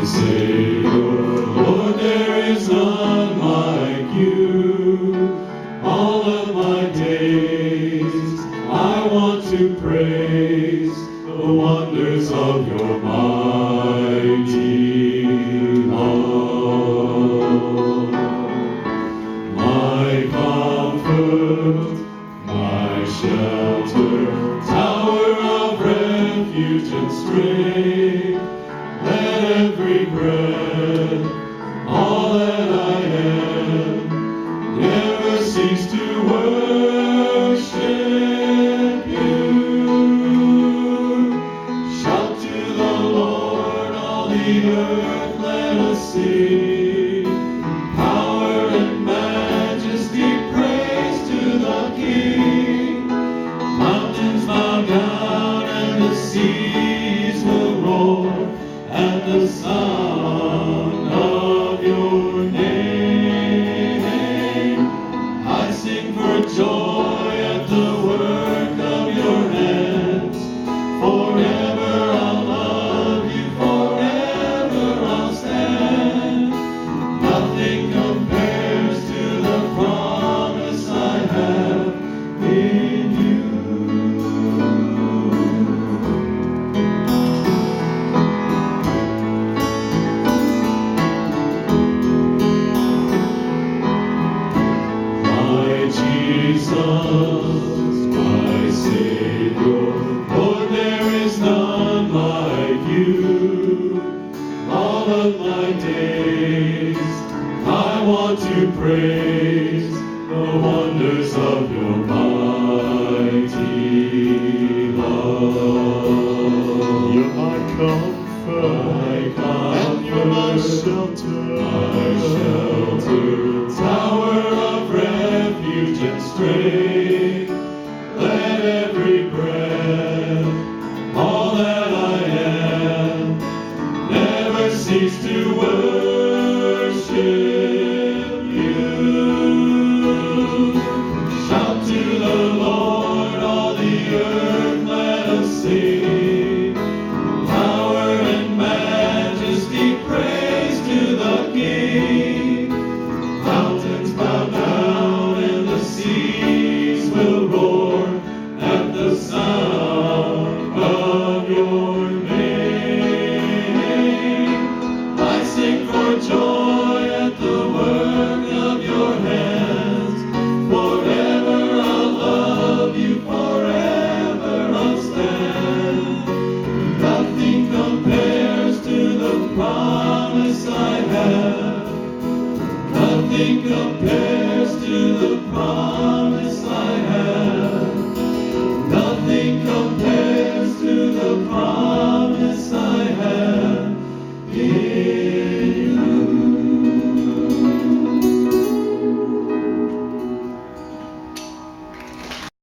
Savior, Lord, there is none like you. All of my days I want to praise the wonders of your mighty love. My comfort, my shelter, tower of refuge and strength, let every breath, all that I am, never cease to worship you. Shout to the Lord, all the earth, let us sing. Power and majesty, praise to the King. Mountains bow down and the seas will roar at the sound of your name. I sing for joy at the work of your hands. Forever I'll love you, forever I'll stand. Nothing compares to the promise I have in you. Jesus, my Savior, Lord, there is none like you. All of my days I want to praise the wonders of your mighty love. You're my comfort, and you're my shelter, tower of refuge and strength. Let every breath, all that I am, never cease to worship you. Shout to the Lord, all the earth, let us sing. Power and majesty, praise to the King. Mountains bow down and the seas will roar at the sound of your name. I sing for joy at the work of your hands. Forever I'll love you, forever I'll stand. Nothing compares to the promise I have. Nothing compares to the promise